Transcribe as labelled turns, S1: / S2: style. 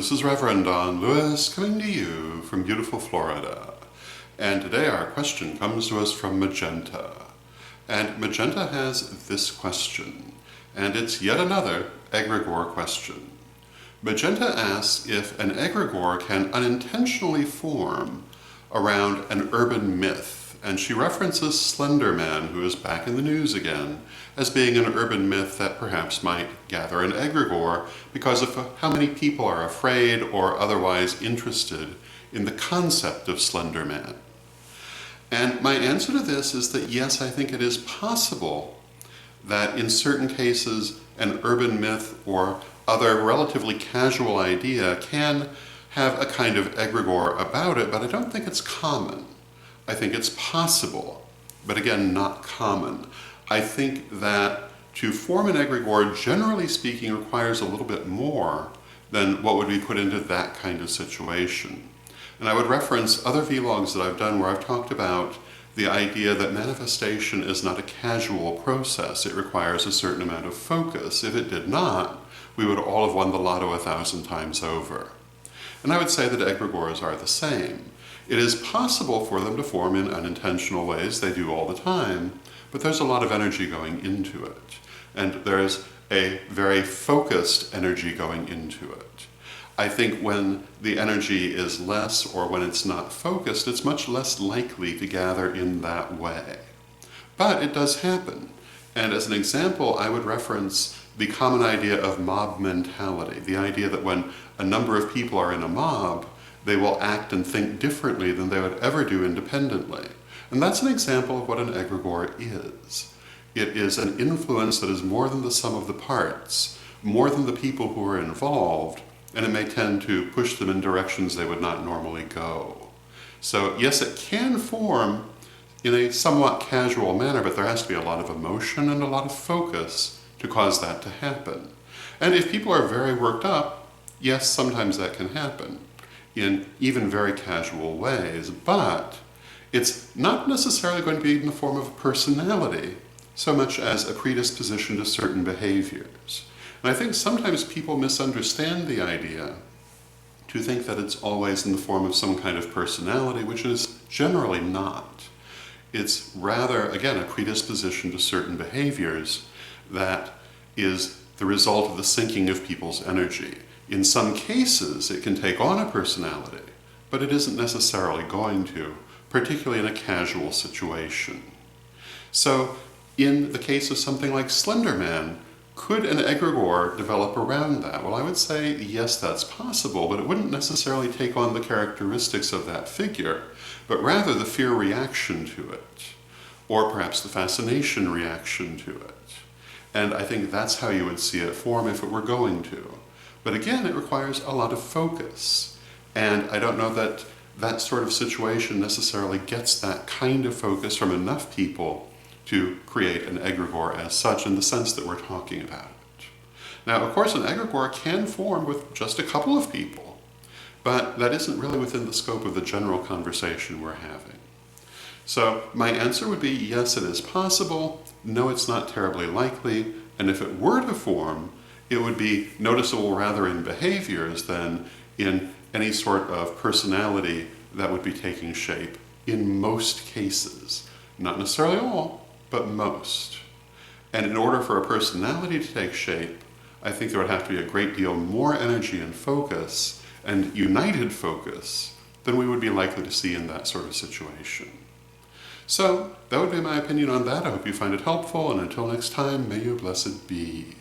S1: this is Reverend Don Lewis coming to you from beautiful Florida. And today our question comes to us from Magenta. And Magenta has this question, and it's yet another egregore question. Magenta asks if an egregore can unintentionally form around an urban myth, and she references Slender Man, who is back in the news again, as being an urban myth that perhaps might gather an egregore because of how many people are afraid or otherwise interested in the concept of Slender Man. And my answer to this is that yes, I think it is possible that in certain cases an urban myth or other relatively casual idea can have a kind of egregore about it, but I don't think it's common. I think it's possible, but again, not common. I think that to form an egregore, generally speaking, requires a little bit more than what would be put into that kind of situation. And I would reference other vlogs that I've done where I've talked about the idea that manifestation is not a casual process. It requires a certain amount of focus. If it did not, we would all have won the lotto 1,000 times over. And I would say that egregores are the same. It is possible for them to form in unintentional ways. They do all the time, but there's a lot of energy going into it. And there's a very focused energy going into it. I think when the energy is less or when it's not focused, it's much less likely to gather in that way. But it does happen. And as an example, I would reference the common idea of mob mentality, the idea that when a number of people are in a mob, they will act and think differently than they would ever do independently. And that's an example of what an egregore is. It is an influence that is more than the sum of the parts, more than the people who are involved, and it may tend to push them in directions they would not normally go. So yes, it can form in a somewhat casual manner, but there has to be a lot of emotion and a lot of focus to cause that to happen. And if people are very worked up, yes, sometimes that can happen in even very casual ways, but it's not necessarily going to be in the form of a personality so much as a predisposition to certain behaviors. And I think sometimes people misunderstand the idea to think that it's always in the form of some kind of personality, which is generally not. It's rather, again, a predisposition to certain behaviors that is the result of the sinking of people's energy. In some cases, it can take on a personality, but it isn't necessarily going to, particularly in a casual situation. So, in the case of something like Slender Man, could an egregore develop around that? Well, I would say yes, that's possible, but it wouldn't necessarily take on the characteristics of that figure, but rather the fear reaction to it, or perhaps the fascination reaction to it. And I think that's how you would see it form if it were going to. But again, it requires a lot of focus. And I don't know that that sort of situation necessarily gets that kind of focus from enough people to create an egregore as such in the sense that we're talking about it. Now, of course, an egregore can form with just a couple of people, but that isn't really within the scope of the general conversation we're having. So my answer would be yes, it is possible. No, it's not terribly likely. And if it were to form, it would be noticeable rather in behaviors than in any sort of personality that would be taking shape in most cases. Not necessarily all, but most. And in order for a personality to take shape, I think there would have to be a great deal more energy and focus and united focus than we would be likely to see in that sort of situation. So that would be my opinion on that. I hope you find it helpful, and until next time, may you blessed be.